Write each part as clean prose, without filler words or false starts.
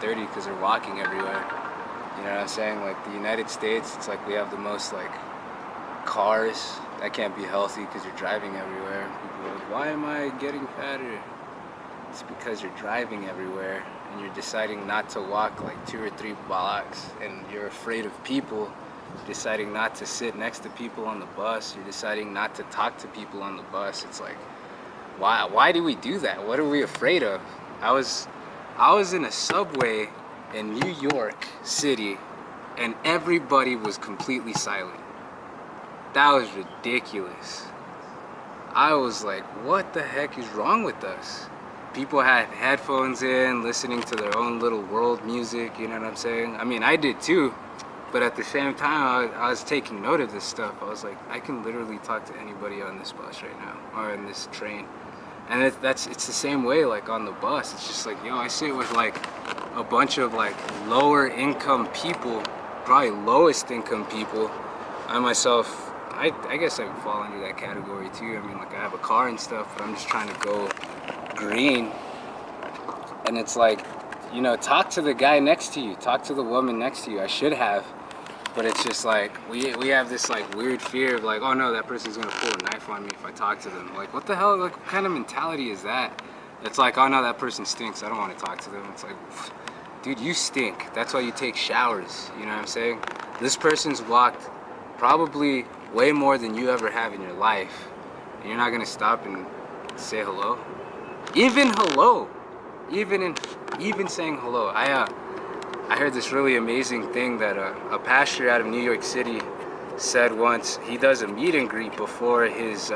30 because they're walking everywhere. You know what I'm saying? Like the United States, it's like we have the most like cars. That can't be healthy because you're driving everywhere. People are like, why am I getting fatter? It's because you're driving everywhere and you're deciding not to walk like 2 or 3 blocks, and you're afraid of people. You're deciding not to sit next to people on the bus. You're deciding not to talk to people on the bus. It's like, why do we do that? What are we afraid of? I was in a subway in New York City and everybody was completely silent. That was ridiculous. I was like, what the heck is wrong with us? People had headphones in, listening to their own little world music, you know what I'm saying? I mean, I did too, but at the same time, I was taking note of this stuff. I was like, I can literally talk to anybody on this bus right now, or in this train. And it's the same way like on the bus. It's just like, yo, I sit with like a bunch of like lower income people, probably lowest income people. I myself, I guess I would fall under that category too. I mean, like I have a car and stuff, but I'm just trying to go green. And it's like, you know, talk to the guy next to you, talk to the woman next to you. I should have, but it's just like we have this like weird fear of like, oh no, that person's gonna pull a knife on me if I talk to them. Like, what the hell? Like, what kind of mentality is that? It's like, oh no, that person stinks, I don't want to talk to them. It's like, dude, you stink. That's why you take showers. You know what I'm saying? This person's walked probably way more than you ever have in your life, and you're not gonna stop and say hello. Even hello, even saying hello. I heard this really amazing thing that a pastor out of New York City said once. He does a meet and greet before his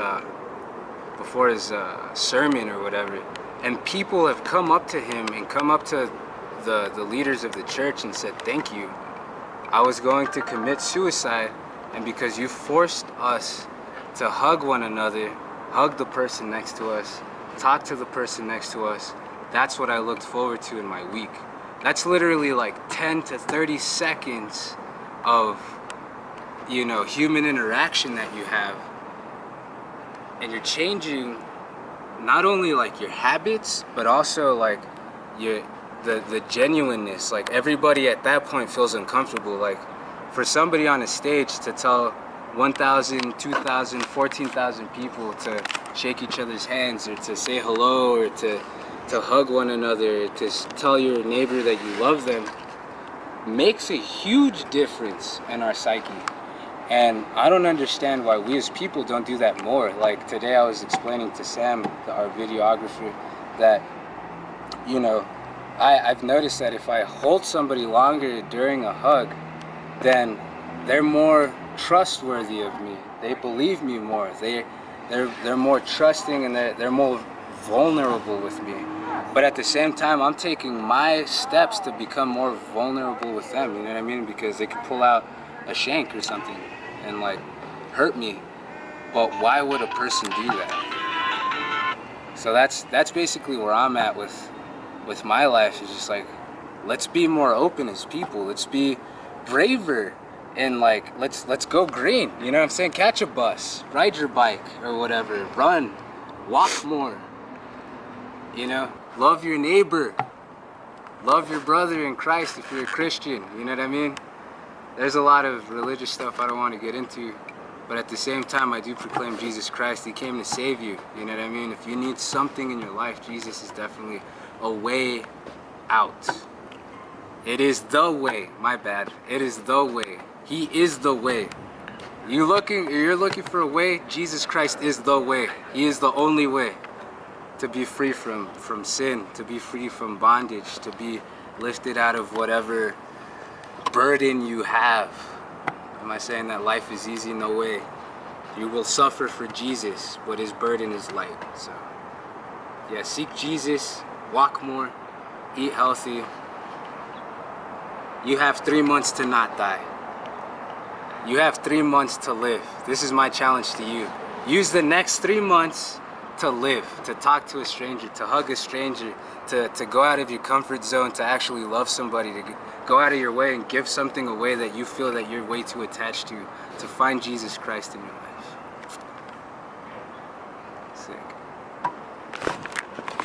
sermon or whatever, and people have come up to him and come up to the leaders of the church and said, thank you. I was going to commit suicide, and because you forced us to hug one another, hug the person next to us, talk to the person next to us, that's what I looked forward to in my week. That's literally like 10 to 30 seconds of, you know, human interaction that you have. And you're changing not only like your habits, but also like the genuineness. Like everybody at that point feels uncomfortable. Like for somebody on a stage to tell 1,000, 2,000, 14,000 people to shake each other's hands, or to say hello, or to hug one another, to tell your neighbor that you love them, makes a huge difference in our psyche. And I don't understand why we as people don't do that more. Like today I was explaining to Sam, our videographer, that, you know, I've noticed that if I hold somebody longer during a hug, then they're more trustworthy of me. They believe me more. They're more trusting, and they're more vulnerable with me. But at the same time, I'm taking my steps to become more vulnerable with them, you know what I mean? Because they could pull out a shank or something and like hurt me. But why would a person do that? So that's basically where I'm at with my life. Is just like, let's be more open as people. Let's be braver, and like let's go green. You know what I'm saying? Catch a bus, ride your bike or whatever, run, walk more. You know, love your neighbor, love your brother in Christ if you're a Christian. You know what I mean? There's a lot of religious stuff I don't want to get into, but at the same time, I do proclaim Jesus Christ. He came to save you. You know what I mean? If you need something in your life, Jesus is definitely a way out. It is the way. My bad. It is the way. He is the way. You're looking for a way. Jesus Christ is the way. He is the only way to be free from sin, to be free from bondage, to be lifted out of whatever burden you have. Am I saying that life is easy? No way. You will suffer for Jesus, but his burden is light. So yeah, seek Jesus, walk more, eat healthy. You have 3 months to not die. You have 3 months to live. This is my challenge to you. Use the next 3 months to live, to talk to a stranger, to hug a stranger, to go out of your comfort zone, to actually love somebody, to go out of your way and give something away that you feel that you're way too attached to find Jesus Christ in your life.